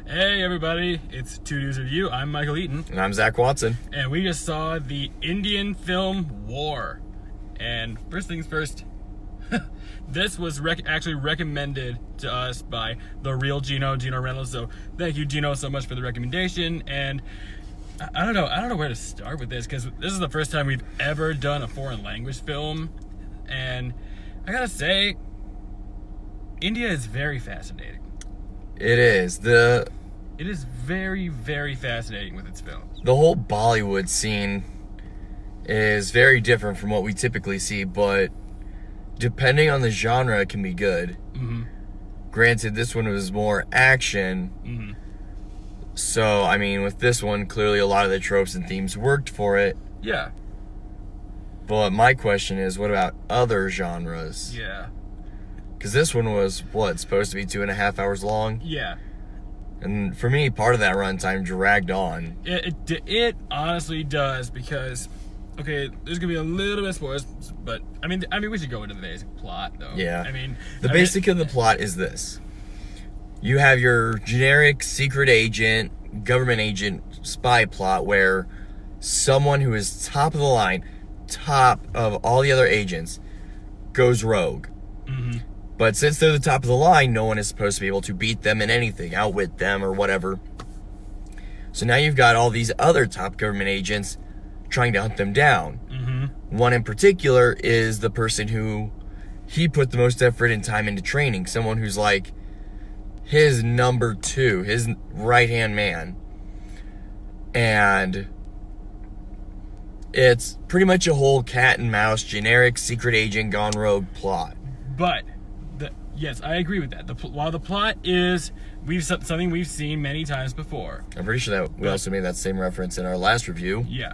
Hey everybody, it's Two Dudes Review. I'm Michael Eaton. And I'm Zach Watson. And we just saw the Indian film War. And first things first, this was actually recommended to us by the real Gino Reynolds. So thank you, Gino, so much for the recommendation. And I don't know where to start with this, because this is the first time we've ever done a foreign language film. And I gotta say, India is very fascinating. It is. It is very, very fascinating with its films. The whole Bollywood scene is very different from what we typically see, but depending on the genre, it can be good. Mm-hmm. Granted, this one was more action. Mm-hmm. So, I mean, with this one, clearly a lot of the tropes and themes worked for it. Yeah. But my question is, what about other genres? Yeah. Because this one was, supposed to be 2.5 hours long? Yeah. And for me, part of that runtime dragged on. It honestly does, because, okay, there's gonna be a little bit of spoilers, but I mean we should go into the basic plot though. Yeah. The basic of the plot is this: you have your generic secret agent, government agent spy plot where someone who is top of the line, top of all the other agents, goes rogue. Mm-hmm. But since they're the top of the line, no one is supposed to be able to beat them in anything, outwit them or whatever. So now you've got all these other top government agents trying to hunt them down. Mm-hmm. One in particular is the person who he put the most effort and time into training. Someone who's like his number two, his right-hand man. And it's pretty much a whole cat and mouse, generic secret agent gone rogue plot. But yes, I agree with that. While the plot is something we've seen many times before. I'm pretty sure that we also made that same reference in our last review. Yeah.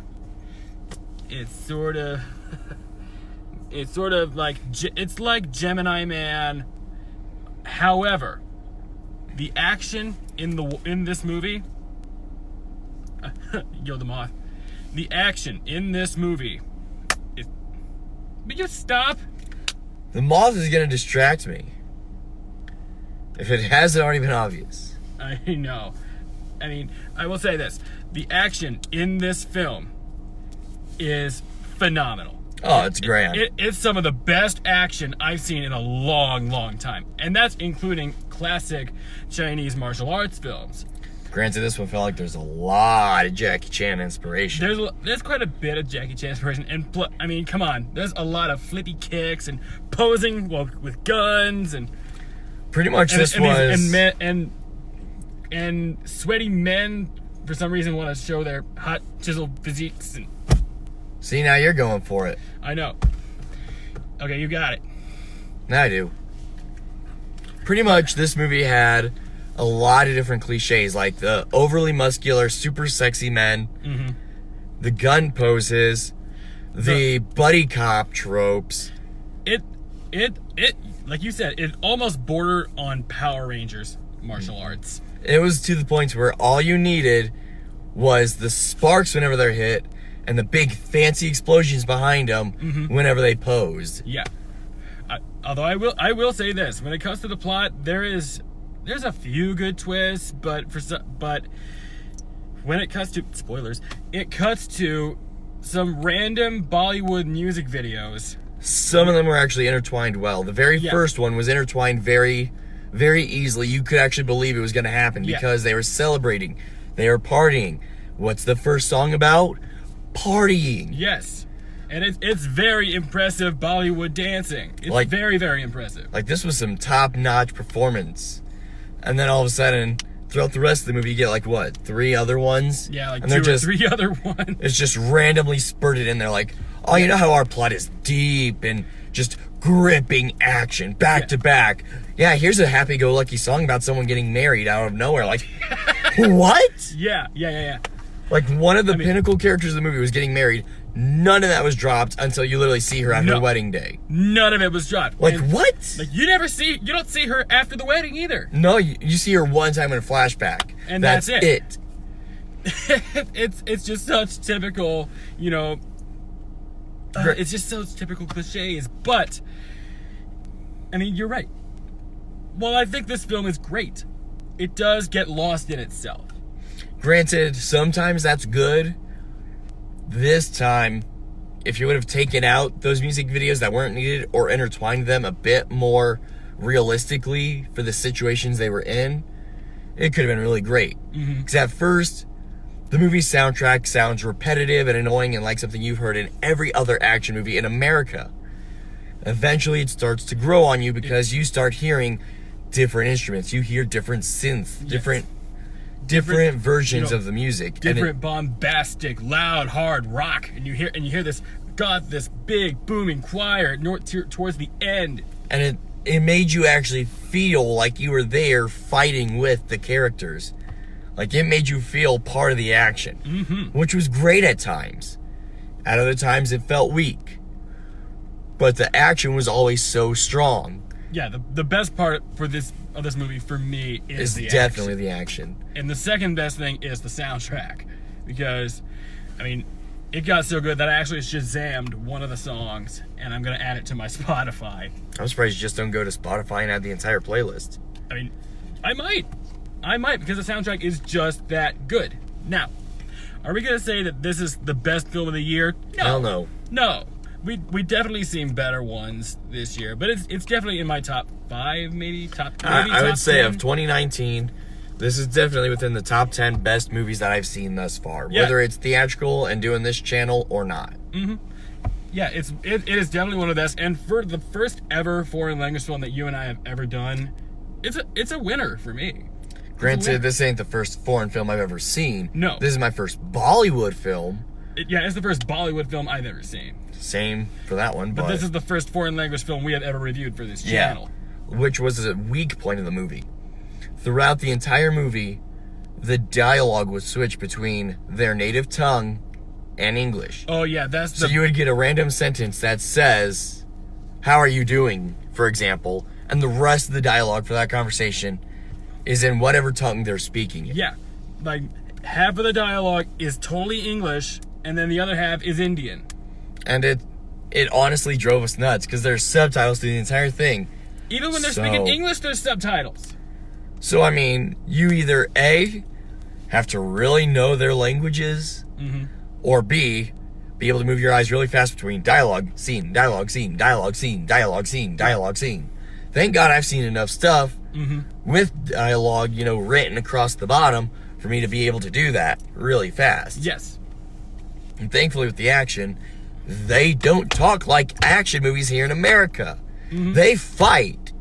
It's sort of like Gemini Man. However, the action in this movie, Yo the Moth. The action in this movie is. Will you stop? The moth is going to distract me. If it hasn't already been obvious. I know. I mean, I will say this. The action in this film is phenomenal. Oh, it's grand. It's some of the best action I've seen in a long, long time. And that's including classic Chinese martial arts films. Granted, this one felt like there's a lot of Jackie Chan inspiration. There's quite a bit of Jackie Chan inspiration, and I mean, come on, there's a lot of flippy kicks and posing with guns and pretty much and sweaty men for some reason want to show their hot chiseled physiques. And see, now you're going for it. I know. Okay, you got it. Now I do. Pretty much, this movie had a lot of different cliches, like the overly muscular, super sexy men, mm-hmm. the gun poses, the buddy cop tropes. It, like you said, it almost bordered on Power Rangers martial arts. It was to the point where all you needed was the sparks whenever they're hit, and the big fancy explosions behind them mm-hmm. whenever they posed. Yeah. Although I will say this: when it comes to the plot, there's a few good twists, but when it cuts to spoilers, it cuts to some random Bollywood music videos. Some of them were actually intertwined well. The very first one was intertwined very, very easily. You could actually believe it was going to happen because they were celebrating, they were partying. What's the first song about? Partying. Yes. And it's very impressive Bollywood dancing. It's very, very impressive. Like, this was some top-notch performance. And then all of a sudden, throughout the rest of the movie, you get, 3 other ones? Yeah, like and 2 or 3 other ones. It's just randomly spurted in there, like, oh, you know how our plot is deep and just gripping action, back to back. Yeah, here's a happy-go-lucky song about someone getting married out of nowhere. Like, what? Yeah. Like, one of the pinnacle characters of the movie was getting married. None of that was dropped until you literally see her after her wedding day. None of it was dropped. Like, what? Like, you don't see her after the wedding either. No, you see her one time in a flashback. And that's it. It's just such typical, it's just such typical cliches. But, I mean, you're right. Well, I think this film is great. it does get lost in itself. Granted, sometimes that's good. This time, if you would have taken out those music videos that weren't needed or intertwined them a bit more realistically for the situations they were in, it could have been really great. Because at first, the movie's soundtrack sounds repetitive and annoying and like something you've heard in every other action movie in America. Eventually, it starts to grow on you because you start hearing different instruments. You hear different synths, different versions of the music, different bombastic, loud, hard rock, and you hear this big booming choir towards the end, and it made you actually feel like you were there fighting with the characters, like it made you feel part of the action, which was great at times. At other times, it felt weak, but the action was always so strong. Yeah, the best part of this movie for me is the definitely action. The action. And the second best thing is the soundtrack, because, I mean, it got so good that I actually Shazammed one of the songs, and I'm gonna add it to my Spotify. I'm surprised you just don't go to Spotify and add the entire playlist. I mean, I might because the soundtrack is just that good. Now, are we gonna say that this is the best film of the year? No. Hell no. No. We definitely seen better ones this year, but it's definitely in my top 5, maybe top 10. I would say of 2019, this is definitely within the top 10 best movies that I've seen thus far, whether it's theatrical and doing this channel or not. Yeah, it is definitely one of the best, and for the first ever foreign language film that you and I have ever done, it's a winner for me. Granted, this ain't the first foreign film I've ever seen. No. This is my first Bollywood film. It's the first Bollywood film I've ever seen. Same for that one, but this is the first foreign language film we have ever reviewed for this channel. Which was a weak point of the movie. Throughout the entire movie, the dialogue would switch between their native tongue and English. Oh yeah, So you would get a random sentence that says, "How are you doing?" for example, and the rest of the dialogue for that conversation is in whatever tongue they're speaking in. Yeah, like half of the dialogue is totally English, and then the other half is Indian. And it honestly drove us nuts because there's subtitles to the entire thing. Even when they're speaking English, there's subtitles. So, I mean, you either A, have to really know their languages, or B, be able to move your eyes really fast between dialogue, scene, dialogue, scene, dialogue, scene, dialogue, scene, dialogue, scene. Thank God I've seen enough stuff with dialogue, written across the bottom for me to be able to do that really fast. Yes. And thankfully with the action, they don't talk like action movies here in America. They fight.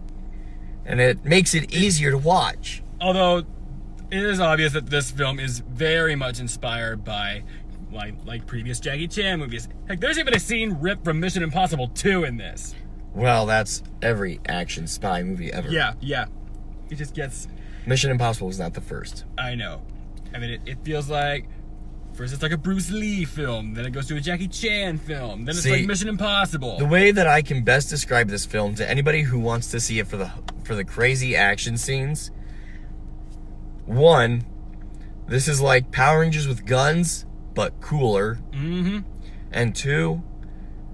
And it makes it easier to watch. Although, it is obvious that this film is very much inspired by, like previous Jackie Chan movies. Heck, there's even a scene ripped from Mission Impossible 2 in this. Well, that's every action spy movie ever. Yeah. It just gets... Mission Impossible was not the first. I know. I mean, it feels like... First it's like a Bruce Lee film, then it goes to a Jackie Chan film, then it's like Mission Impossible. The way that I can best describe this film to anybody who wants to see it for the crazy action scenes, one, this is like Power Rangers with guns, but cooler. And two,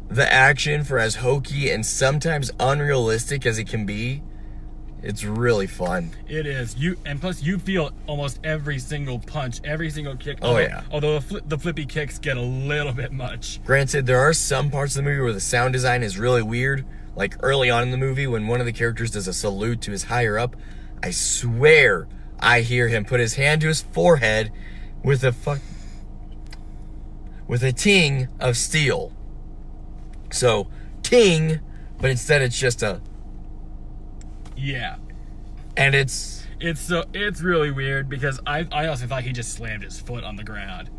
the action, for as hokey and sometimes unrealistic as it can be, it's really fun. It is. And plus you feel almost every single punch, every single kick. Although the flippy kicks get a little bit much. Granted, there are some parts of the movie where the sound design is really weird. Like early on in the movie when one of the characters does a salute to his higher up, I swear I hear him put his hand to his forehead with a ting of steel. So, ting, but instead it's just a... Yeah. And it's really weird because I also thought he just slammed his foot on the ground.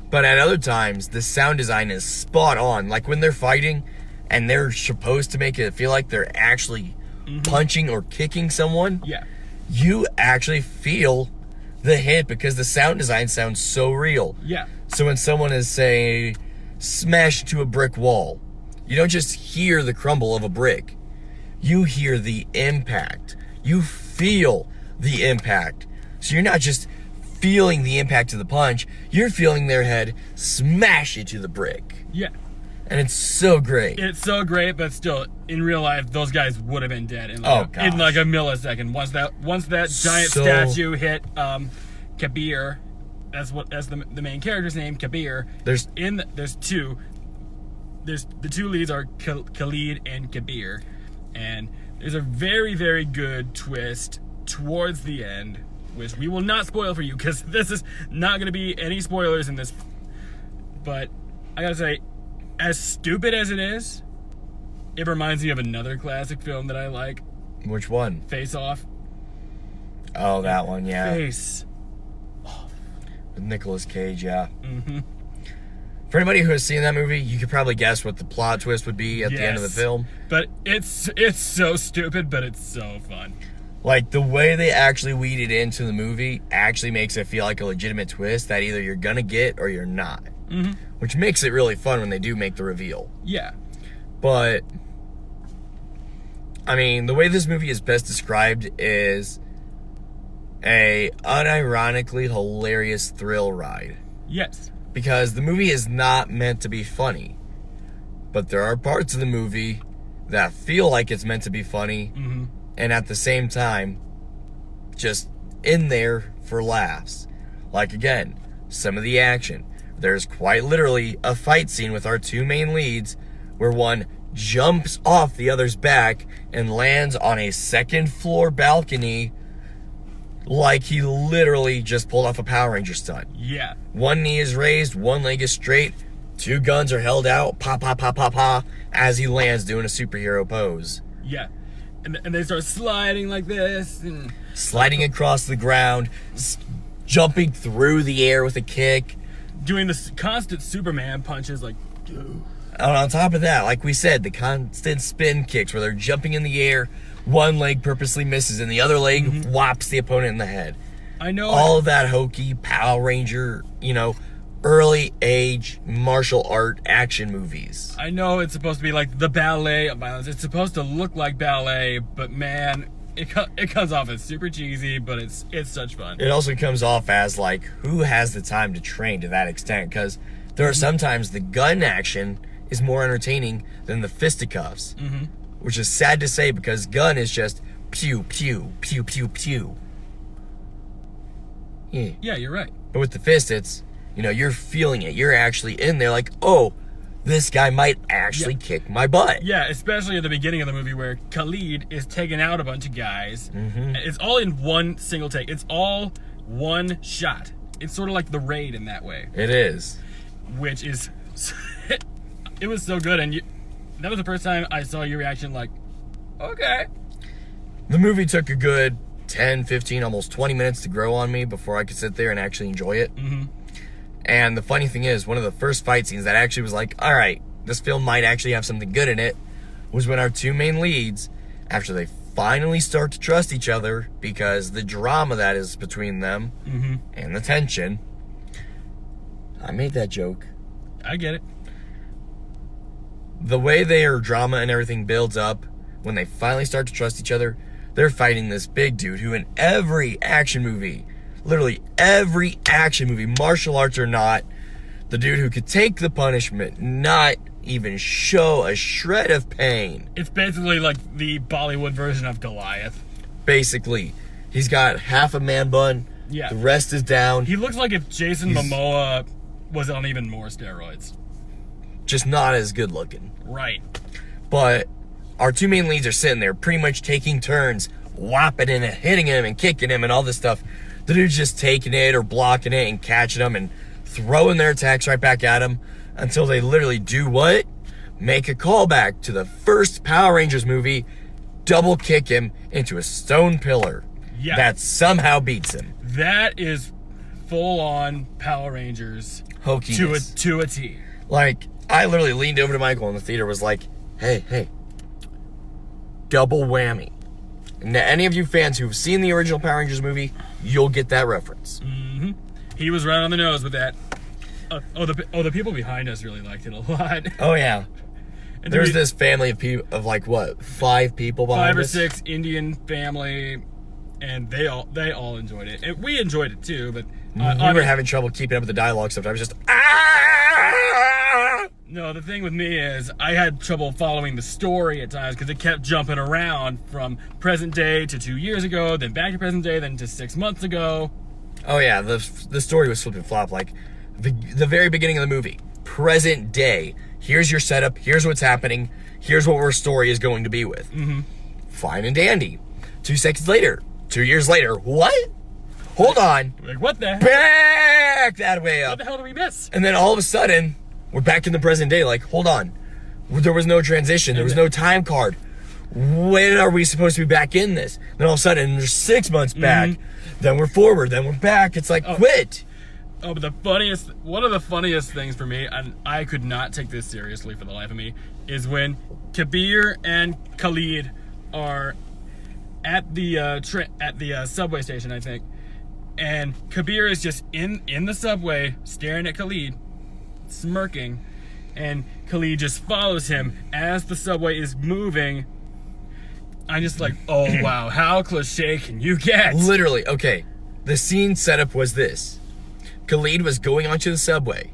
But at other times, the sound design is spot on. Like when they're fighting and they're supposed to make it feel like they're actually punching or kicking someone. Yeah. You actually feel the hit because the sound design sounds so real. Yeah. So when someone is, say, smashed to a brick wall, you don't just hear the crumble of a brick. You hear the impact. You feel the impact. So you're not just feeling the impact of the punch, you're feeling their head smash into the brick. Yeah. And it's so great. It's so great, but still, in real life, those guys would have been dead in gosh. like a millisecond. Once that giant statue hit Kabir, that's the main character's name, Kabir. There's the two leads are Khalid and Kabir, and there's a very, very good twist towards the end, which we will not spoil for you because this is not going to be any spoilers in this. But I gotta say, as stupid as it is, it reminds me of another classic film that I like. Which one? Face Off. Oh, that one, yeah. Face Off. With Nicolas Cage, yeah. Mm-hmm. For anybody who has seen that movie, you could probably guess what the plot twist would be at the end of the film. But it's so stupid, but it's so fun. Like, the way they actually weed it into the movie actually makes it feel like a legitimate twist that either you're gonna get or you're not. Mm-hmm. Which makes it really fun when they do make the reveal. Yeah. But, I mean, the way this movie is best described is a unironically hilarious thrill ride. Yes. Because the movie is not meant to be funny. But there are parts of the movie that feel like it's meant to be funny, mm-hmm. and at the same time, just in there for laughs. Like, again, some of the action. There's quite literally a fight scene with our two main leads where one jumps off the other's back and lands on a second floor balcony like he literally just pulled off a Power Ranger stunt. Yeah. One knee is raised, one leg is straight, two guns are held out, pa pa pa pa pa, as he lands doing a superhero pose. Yeah. And they start sliding like this. And sliding across the ground, jumping through the air with a kick. Doing the constant Superman punches like... And on top of that, like we said, the constant spin kicks where they're jumping in the air, one leg purposely misses and the other leg mm-hmm. whops the opponent in the head. I know. All of that hokey Power Ranger, early age martial art action movies. I know it's supposed to be like the ballet of violence. It's supposed to look like ballet, but man, it comes off as super cheesy, but it's such fun. It also comes off as like, who has the time to train to that extent? Because there are sometimes the gun action is more entertaining than the fisticuffs, mm-hmm. which is sad to say because gun is just pew pew pew pew pew. Yeah, you're right. But with the fist, it's you're feeling it. You're actually in there, like, oh, this guy might actually kick my butt. Yeah, especially at the beginning of the movie where Khalid is taking out a bunch of guys. Mm-hmm. It's all in one single take. It's all one shot. It's sort of like The Raid in that way. It is. Which is... it was so good, and that was the first time I saw your reaction like, okay. The movie took a good 10, 15, almost 20 minutes to grow on me before I could sit there and actually enjoy it. Mm-hmm. And the funny thing is, one of the first fight scenes that actually was like, all right, this film might actually have something good in it, was when our two main leads, after they finally start to trust each other, because the drama that is between them, mm-hmm. and the tension. I made that joke. I get it. The way their drama and everything builds up, when they finally start to trust each other, they're fighting this big dude who in every action movie, literally every action movie, martial arts or not, the dude who could take the punishment, not even show a shred of pain. It's basically like the Bollywood version of Goliath. Basically. He's got half a man bun. Yeah. The rest is down. He looks like if Jason Momoa was on even more steroids. Just not as good looking. Right. But our two main leads are sitting there pretty much taking turns, whopping him and hitting him and kicking him and all this stuff. The dude's just taking it or blocking it and catching them and throwing their attacks right back at him until they literally do what? Make a callback to the first Power Rangers movie, double kick him into a stone pillar. Yeah. That somehow beats him. That is full-on Power Rangers hokiness. To a T. Like, I literally leaned over to Michael in the theater, was like, hey, double whammy. And to any of you fans who've seen the original Power Rangers movie, you'll get that reference. Mm-hmm. He was right on the nose with that. The people behind us really liked it a lot. Oh, yeah. And there's this family of people, of like, what, 5 people behind us? 5 or 6 Indian family, and they all enjoyed it. And we enjoyed it too, but... we were having trouble keeping up with the dialogue sometimes. Just, ah! No, the thing with me is I had trouble following the story at times because it kept jumping around from present day to 2 years ago, then back to present day, then to 6 months ago. Oh yeah, the story was flip and flop. Like the very beginning of the movie, present day. Here's your setup. Here's what's happening. Here's what our story is going to be with. Mm-hmm. Fine and dandy. 2 seconds later, 2 years later, what? Hold on. Like, what the hell? Back that way up. What the hell did we miss? And then all of a sudden, we're back in the present day. Like, hold on. There was no transition. There was no time card. When are we supposed to be back in this? Then all of a sudden, there's 6 months back. Then we're forward. Then we're back. It's like, quit. Oh, but one of the funniest things for me, and I could not take this seriously for the life of me, is when Kabir and Khalid are at the subway station, I think, and Kabir is just in the subway staring at Khalid, smirking, and Khalid just follows him as the subway is moving. I'm just like, oh wow, how cliche can you get? Literally, okay. The scene setup was this. Khalid was going onto the subway,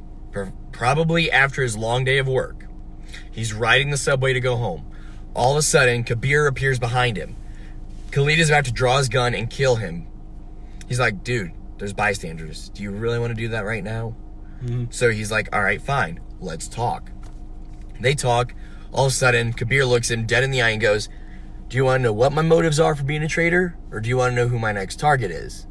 probably after his long day of work. He's riding the subway to go home. All of a sudden, Kabir appears behind him. Khalid is about to draw his gun and kill him. He's like, dude, there's bystanders. Do you really want to do that right now? So he's like, all right, fine. Let's talk. They talk. All of a sudden, Kabir looks him dead in the eye and goes, do you want to know what my motives are for being a traitor? Or do you want to know who my next target is?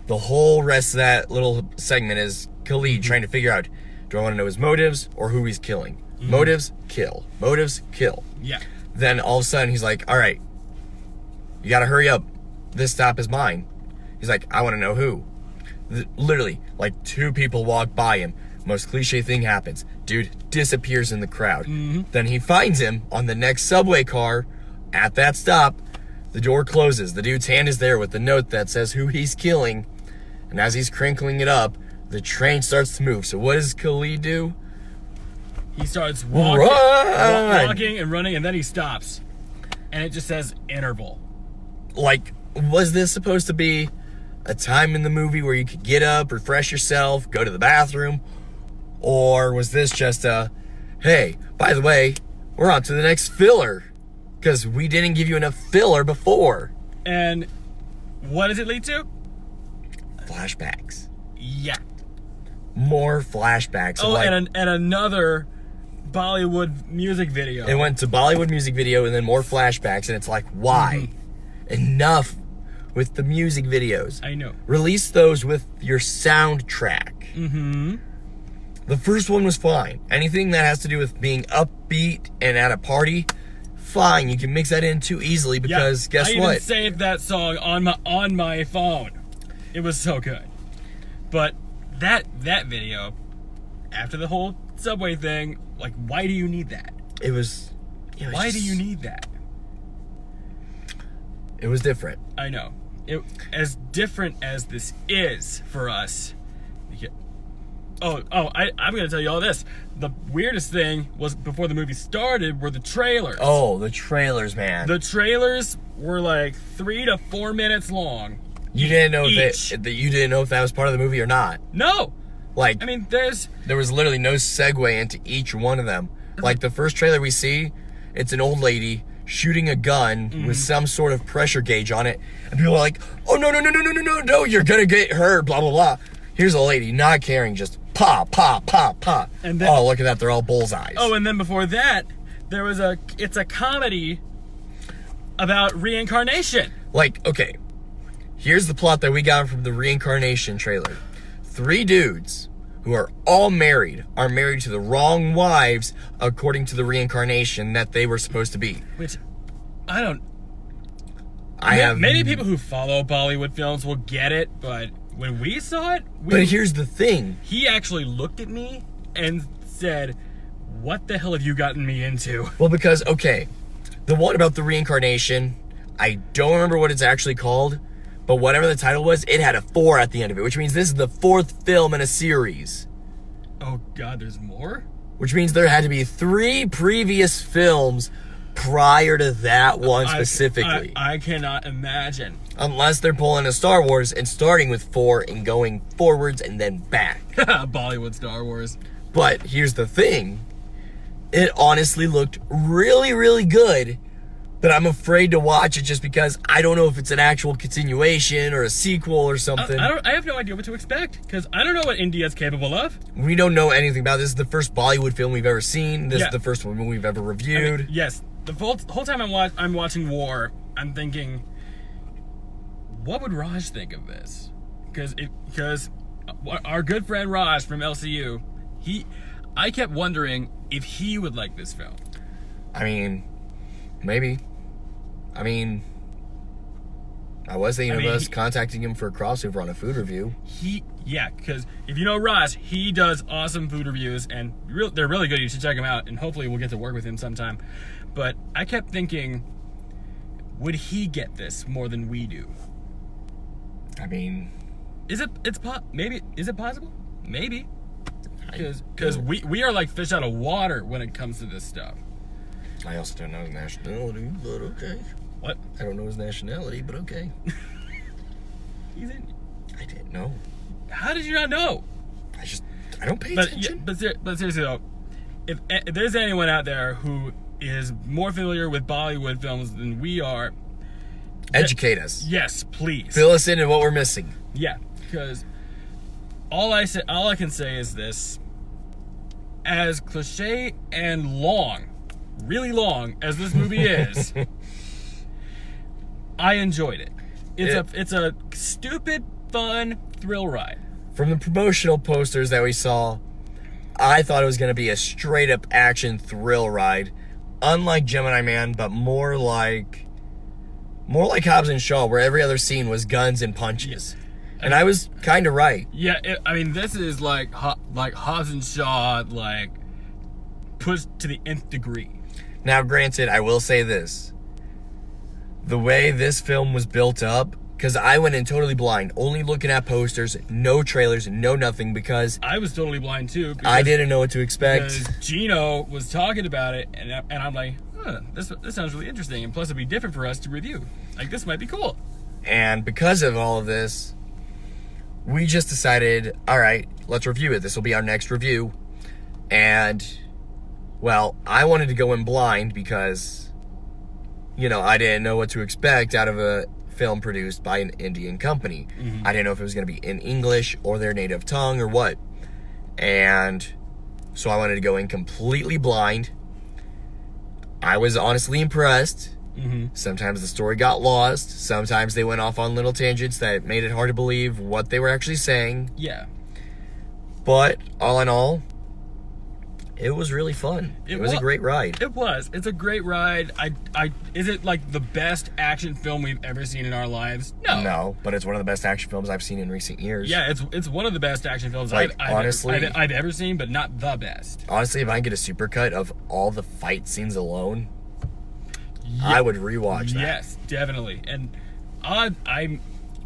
The whole rest of that little segment is Khalid trying to figure out, do I want to know his motives or who he's killing? Motives, kill. Motives, kill. Yeah. Then all of a sudden he's like, all right, you got to hurry up. This stop is mine. He's like, I want to know who. Literally, like 2 people walk by him. Most cliche thing happens. Dude disappears in the crowd. Then he finds him on the next subway car at that stop. The door closes. The dude's hand is there with the note that says who he's killing. And as he's crinkling it up, the train starts to move. So what does Khalid do? He starts walking and running, and then he stops. And it just says interval. Like, was this supposed to be a time in the movie where you could get up, refresh yourself, go to the bathroom? Or was this just a, hey, by the way, we're on to the next filler, because we didn't give you enough filler before? And what does it lead to? Flashbacks. Yeah. More flashbacks. Oh, and another Bollywood music video. It went to Bollywood music video and then more flashbacks, and it's like, why? Enough with the music videos. I know. Release those with your soundtrack. The first one was fine. Anything that has to do with being upbeat and at a party, fine. You can mix that in too easily because guess I what? even saved that song on my phone. It was so good. But that video, after the whole subway thing, like, why do you need that? Why do you need that? It was different. I know. As different as this is for us. I'm gonna tell you all this. The weirdest thing was before the movie started were the trailers. Oh, the trailers, man. The trailers were like 3 to 4 minutes long. You didn't know you didn't know if that was part of the movie or not. No. Like, I mean, there was literally no segue into each one of them. Like the first trailer we see, it's an old lady shooting a gun with some sort of pressure gauge on it, and people are like, "Oh no, you're gonna get hurt." Blah blah blah. Here's a lady not caring, just pop. And then, oh, look at that, they're all bullseyes. Oh, and then before that, there was it's a comedy about reincarnation. Like, okay, here's the plot that we got from the reincarnation trailer. 3 dudes who are all married are married to the wrong wives according to the reincarnation that they were supposed to be. Which, I don't... Many people who follow Bollywood films will get it, but when we saw it... But here's the thing. He actually looked at me and said, what the hell have you gotten me into? Well, because, okay, the one about the reincarnation, I don't remember what it's actually called, but whatever the title was, it had a 4 at the end of it, which means this is the 4th film in a series. Oh, God, there's more? Which means there had to be 3 previous films prior to that one specifically. I cannot imagine. Unless they're pulling a Star Wars and starting with 4 and going forwards and then back. Bollywood Star Wars. But here's the thing. it honestly looked really, really good. But I'm afraid to watch it just because I don't know if it's an actual continuation or a sequel or something. I have no idea what to expect because I don't know what India's capable of. We don't know anything about this. This is the first Bollywood film we've ever seen. This Yeah. is the first one we've ever reviewed. I mean, yes, the whole time I'm watching War, I'm thinking, what would Raj think of this? Because our good friend Raj from LCU, I kept wondering if he would like this film. I mean, maybe. I mean, I was thinking of us contacting him for a crossover on a food review. Because if you know Raj, he does awesome food reviews, and they're really good. You should check him out, and hopefully we'll get to work with him sometime. But I kept thinking, would he get this more than we do? I mean, Is it possible? Maybe. Because we are like fish out of water when it comes to this stuff. I also don't know his nationality, but okay. What? I don't know his nationality, but okay. He's in. I didn't know. How did you not know? I don't pay attention. But seriously though, if there's anyone out there who is more familiar with Bollywood films than we are, educate us. Yes, please. Fill us in on what we're missing. Yeah, because all I can say is this: as cliche and really long as this movie is, I enjoyed it. It's a stupid, fun thrill ride. From the promotional posters that we saw, I thought it was going to be a straight up action thrill ride, unlike Gemini Man, but more like Hobbs and Shaw, where every other scene was guns and punches. And I was kind of right. Yeah, this is like Hobbs and Shaw, like pushed to the nth degree. Now, granted, I will say this: the way this film was built up, because I went in totally blind, only looking at posters, no trailers, no nothing, because I was totally blind too. I didn't know what to expect. Because Gino was talking about it, and I'm like, this sounds really interesting, and plus it'd be different for us to review. Like, this might be cool. And because of all of this, we just decided, all right, let's review it. This will be our next review. And, well, I wanted to go in blind because, I didn't know what to expect out of a film produced by an Indian company. Mm-hmm. I didn't know if it was going to be in English or their native tongue or what. And so I wanted to go in completely blind. I was honestly impressed. Mm-hmm. Sometimes the story got lost. Sometimes they went off on little tangents that made it hard to believe what they were actually saying. Yeah. But all in all, it was really fun. It was a great ride. It was. It's a great ride. Is it like the best action film we've ever seen in our lives? No. No, but it's one of the best action films I've seen in recent years. Yeah, it's one of the best action films I've ever seen, but not the best. Honestly, if I get a supercut of all the fight scenes alone, I would rewatch that. Yes, definitely. And I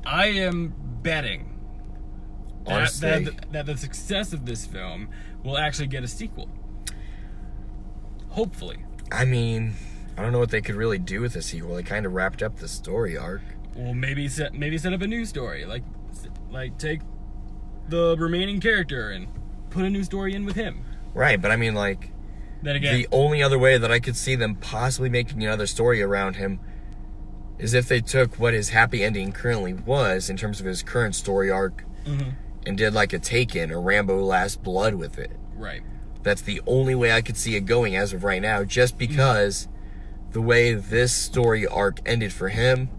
am betting that the success of this film will actually get a sequel. Hopefully. I mean, I don't know what they could really do with a sequel. They kind of wrapped up the story arc. Well, maybe set up a new story. Like take the remaining character and put a new story in with him. Right, but I mean, like, then again, the only other way that I could see them possibly making another story around him is if they took what his happy ending currently was in terms of his current story arc and did like a Taken or Rambo Last Blood with it. Right. That's the only way I could see it going as of right now, just because the way this story arc ended for him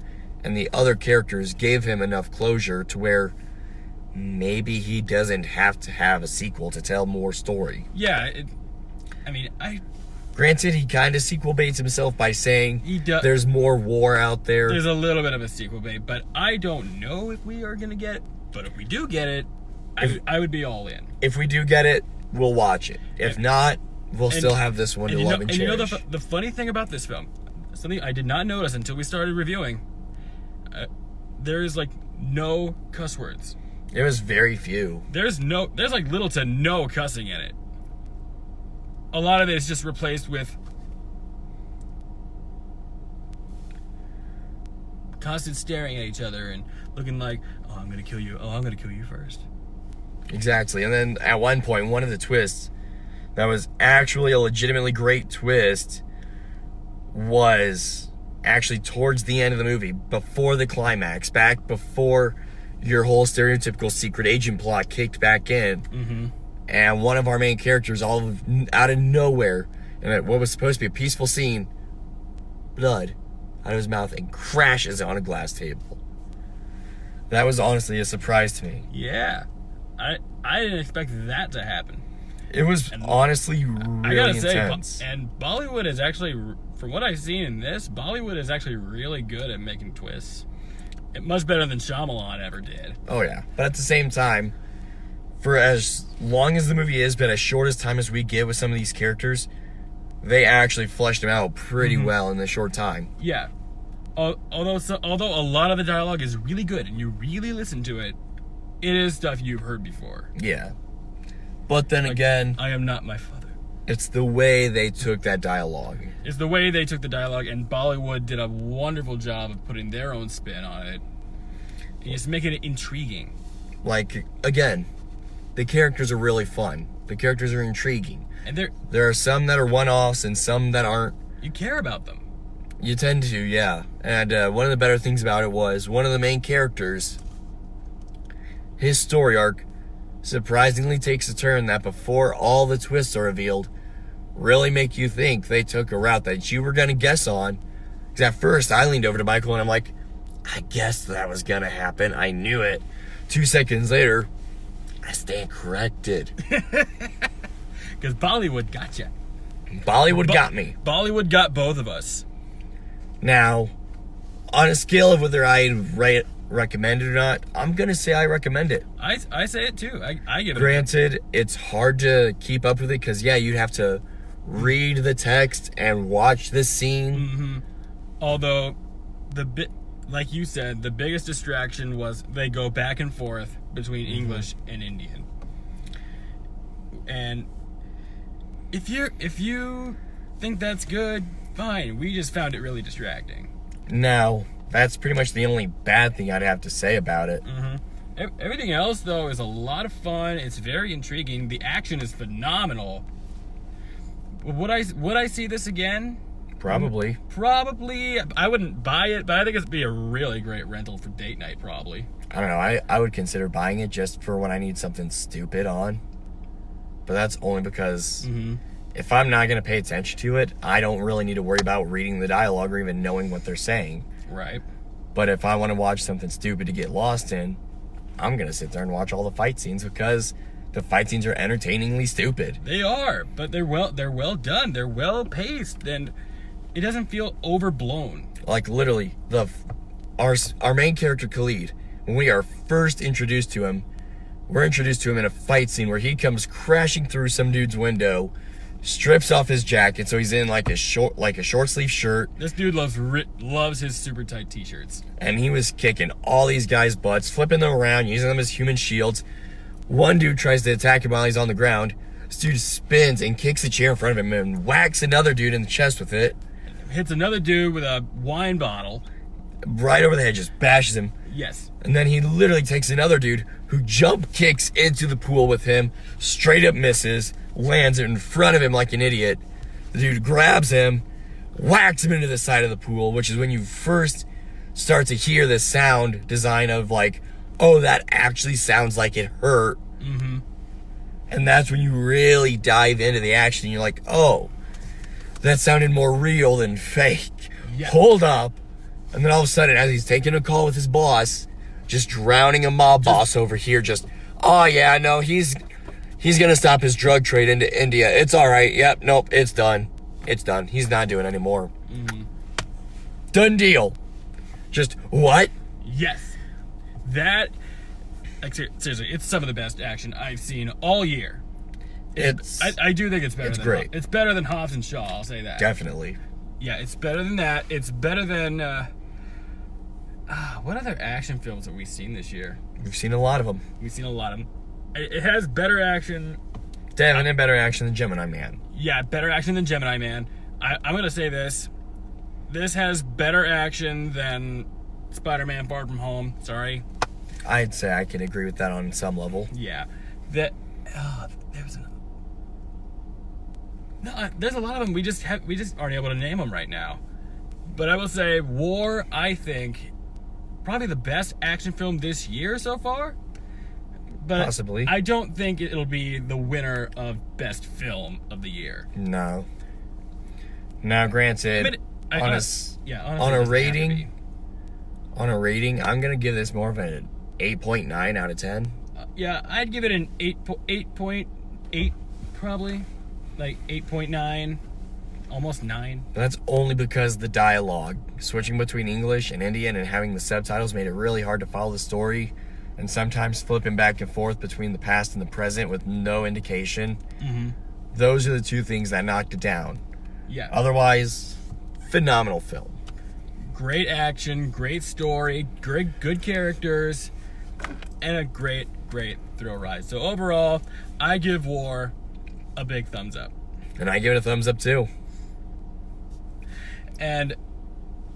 and the other characters gave him enough closure to where maybe he doesn't have to have a sequel to tell more story. Yeah, Granted, he kind of sequel baits himself by saying there's more war out there. There's a little bit of a sequel bait, but I don't know if we are going to get it. But if we do get it, I would be all in. If we do get it, we'll watch it. If not, we'll still have this one to love and cherish. And you know the funny thing about this film, something I did not notice until we started reviewing, there is like no cuss words. There was very few. There's like little to no cussing in it. A lot of it is just replaced with constant staring at each other and looking like, oh, I'm gonna kill you. Oh, I'm gonna kill you first. Exactly. And then at one point, one of the twists, that was actually a legitimately great twist was actually towards the end of the movie, before the climax, back before your whole stereotypical secret agent plot kicked back in. And one of our main characters, out of nowhere, and what was supposed to be a peaceful scene, blood out of his mouth and crashes on a glass table. That was honestly a surprise to me. Yeah. I didn't expect that to happen. It was honestly really I gotta intense. say, and Bollywood is actually, from what I've seen in this, Bollywood is actually really good at making twists. Much better than Shyamalan ever did. Oh yeah, but at the same time, for as long as the movie is, but as short as time as we get with some of these characters, they actually fleshed them out pretty well in this short time. Yeah. Although a lot of the dialogue is really good and you really listen to it, it is stuff you've heard before. Yeah. But then again, I am not my father. it's the way they took that dialogue. It's the way they took the dialogue, and Bollywood did a wonderful job of putting their own spin on it. And just making it intriguing. Like, again, the characters are really fun. The characters are intriguing. And there are some that are one-offs and some that aren't. you care about them. You tend to, yeah. And one of the better things about it was one of the main characters, his story arc surprisingly takes a turn that before all the twists are revealed, really make you think they took a route that you were going to guess on. Because at first I leaned over to Michael and I'm like, I guessed that was going to happen. I knew it. 2 seconds later, I stand corrected. Because Bollywood got you. Bollywood got me. Bollywood got both of us. Now, on a scale of whether I recommend it or not, I'm going to say I recommend it. I say it too. I give it Granted, it's hard to keep up with it because, yeah, you'd have to read the text and watch the scene. Although, like you said, the biggest distraction was they go back and forth between English and Indian. And if you think that's good, fine. We just found it really distracting. Now, that's pretty much the only bad thing I'd have to say about it. Everything else, though, is a lot of fun. It's very intriguing. The action is phenomenal. Would I see this again? Probably. Probably. I wouldn't buy it, but I think it'd be a really great rental for date night, probably. I don't know. I would consider buying it just for when I need something stupid on. But that's only because if I'm not going to pay attention to it, I don't really need to worry about reading the dialogue or even knowing what they're saying. Right. But if I want to watch something stupid to get lost in, I'm going to sit there and watch all the fight scenes because the fight scenes are entertainingly stupid. They are, but they're well done. They're well paced, and it doesn't feel overblown. Like literally, our main character Khalid, when we are first introduced to him, we're introduced to him in a fight scene where he comes crashing through some dude's window, strips off his jacket, so he's in like a short sleeve shirt. This dude loves his super tight t-shirts. And he was kicking all these guys' butts, flipping them around, using them as human shields. One dude tries to attack him while he's on the ground. This dude spins and kicks a chair in front of him and whacks another dude in the chest with it. Hits another dude with a wine bottle. Right over the head, just bashes him. Yes. And then he literally takes another dude who jump kicks into the pool with him, straight up misses, lands in front of him like an idiot. The dude grabs him, whacks him into the side of the pool, which is when you first start to hear the sound design of like, oh, that actually sounds like it hurt. And that's when you really dive into the action and you're like, oh, that sounded more real than fake. Yeah. Hold up. And then all of a sudden, as he's taking a call with his boss, just drowning a mob boss over here, oh yeah, no, he's gonna stop his drug trade into India. It's all right. Yep, nope, it's done. It's done. He's not doing it anymore. Done deal. Just what? Yes. That, like, seriously, it's some of the best action I've seen all year. I do think it's better. It's than great. It's better than Hobbs and Shaw. I'll say that. Definitely. Yeah, it's better than that. It's better than what other action films have we seen this year? We've seen a lot of them. We've seen a lot of them. It has better action. Definitely better action than Gemini Man. Yeah, better action than Gemini Man. I'm gonna say this. This has better action than Spider-Man: Far From Home. Sorry. I'd say I can agree with that on some level. Yeah. There was No, there's a lot of them. We just aren't able to name them right now. But I will say, War, I think, probably the best action film this year so far. But Possibly. I don't think it'll be the winner of best film of the year. No. Now, granted, Honestly, on a rating, I'm gonna give this more of an 8.9 out of 10. Yeah, I'd give it an 8.8 probably, like 8.9, almost 9. That's only because the dialogue, switching between English and Indian and having the subtitles, made it really hard to follow the story, and sometimes flipping back and forth between the past and the present with no indication. Mm-hmm. Those are the two things that knocked it down. Yeah. Otherwise, phenomenal film. Great action, great story, good characters, and a great thrill ride. So overall, I give War a big thumbs up. And I give it a thumbs up too. And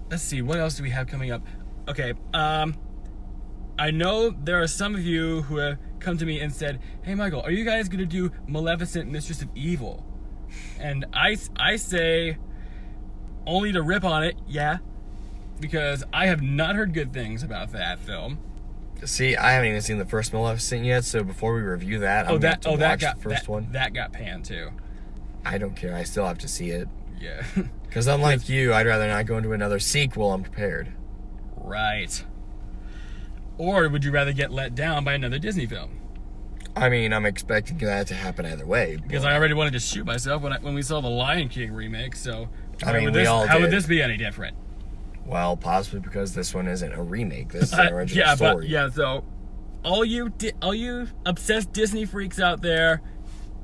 let's see, what else do we have coming up? Okay, I know there are some of you who have come to me and said, "Hey Michael, are you guys gonna do Maleficent, Mistress of Evil?" And I say, only to rip on it, yeah, because I have not heard good things about that film. See, I haven't even seen the first Maleficent yet, so before we review that, I'm going to watch the first one. That got panned too. I don't care. I still have to see it. Yeah. Because unlike you, I'd rather not go into another sequel unprepared. Right. Or would you rather get let down by another Disney film? I mean, I'm expecting that to happen either way. Because I already wanted to shoot myself when we saw the Lion King remake, so I mean, how would this be any different? Well, possibly because this one isn't a remake. This is an original story. So all you obsessed Disney freaks out there,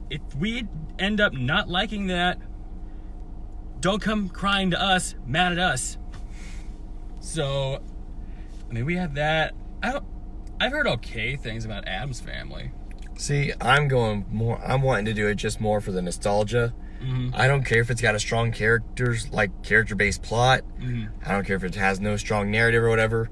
if we end up not liking that, don't come crying to us, mad at us. So, I mean, we have that. I've heard okay things about Addams Family. See, I'm wanting to do it just more for the nostalgia. Mm-hmm. I don't care if it's got a strong character-based plot. Mm-hmm. I don't care if it has no strong narrative or whatever.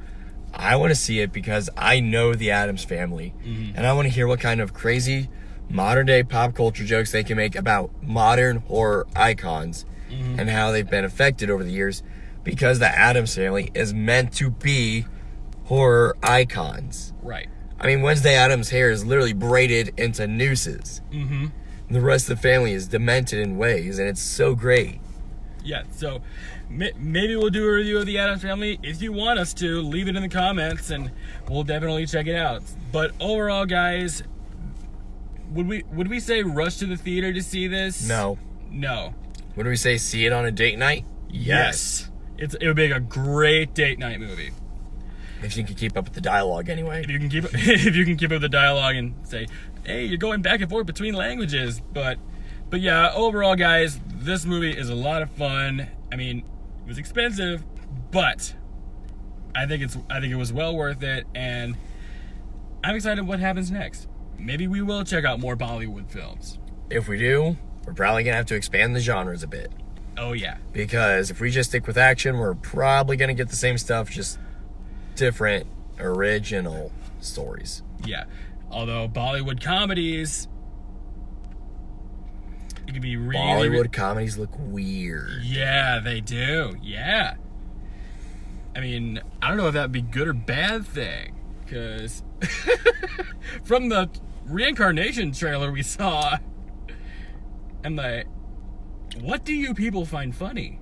I want to see it because I know the Addams Family. Mm-hmm. And I want to hear what kind of crazy modern-day pop culture jokes they can make about modern horror icons and how they've been affected over the years, because the Addams Family is meant to be horror icons. Right. I mean, Wednesday Addams' hair is literally braided into nooses. Mm-hmm. The rest of the family is demented in ways, and it's so great. Yeah, so maybe we'll do a review of the Addams Family. If you want us to, leave it in the comments, and we'll definitely check it out. But overall, guys, would we say rush to the theater to see this? No. No. What do we say? See it on a date night? Yes. It would be a great date night movie. If you can keep up with the dialogue, anyway. If you can keep up with the dialogue and say, hey, you're going back and forth between languages. But yeah, overall, guys, this movie is a lot of fun. I mean, it was expensive, but I think it was well worth it, and I'm excited what happens next. Maybe we will check out more Bollywood films. If we do, we're probably gonna have to expand the genres a bit. Oh yeah. Because if we just stick with action, we're probably gonna get the same stuff, just different, original stories. Yeah. Although Bollywood comedies, it could be really... Bollywood comedies look weird. Yeah, they do. Yeah. I mean, I don't know if that would be good or bad thing, because from the reincarnation trailer we saw, I'm like, what do you people find funny?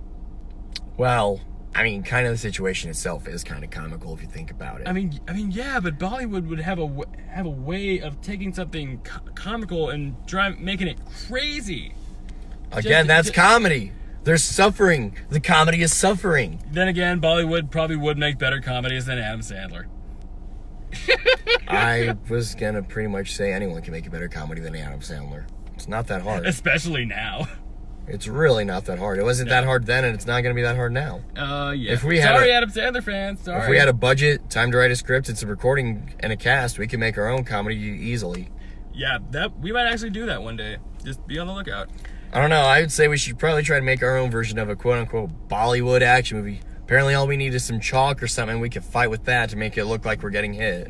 Well, I mean, kind of the situation itself is kind of comical if you think about it. I mean, yeah, but Bollywood would have a way of taking something comical and making it crazy. Again, that's comedy. There's suffering. The comedy is suffering. Then again, Bollywood probably would make better comedies than Adam Sandler. I was gonna pretty much say anyone can make a better comedy than Adam Sandler. It's not that hard. Especially now. It's really not that hard. It wasn't that hard then, and it's not gonna be that hard now. Yeah. Sorry, Adam Sandler fans. Sorry. If we had a budget, time to write a script, and some recording and a cast, we can make our own comedy easily. Yeah, we might actually do that one day. Just be on the lookout. I don't know. I would say we should probably try to make our own version of a quote-unquote Bollywood action movie. Apparently all we need is some chalk or something. We can fight with that to make it look like we're getting hit.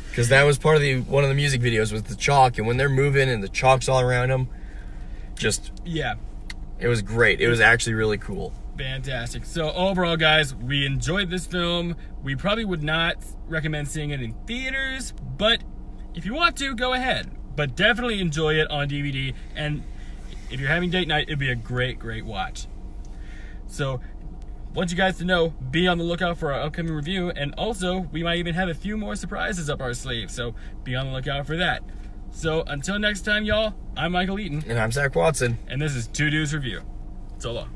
Because that was part of one of the music videos was the chalk. And when they're moving and the chalk's all around them, just, Yeah. it was great. It was actually really cool. Fantastic. So overall, guys, we enjoyed this film. We probably would not recommend seeing it in theaters, but if you want to, go ahead. But definitely enjoy it on DVD, and if you're having date night, it'd be a great, great watch. So, want you guys to know, be on the lookout for our upcoming review, and also, we might even have a few more surprises up our sleeve, so be on the lookout for that. So, until next time, y'all, I'm Michael Eaton. And I'm Zach Watson. And this is Two Dudes Review. So long.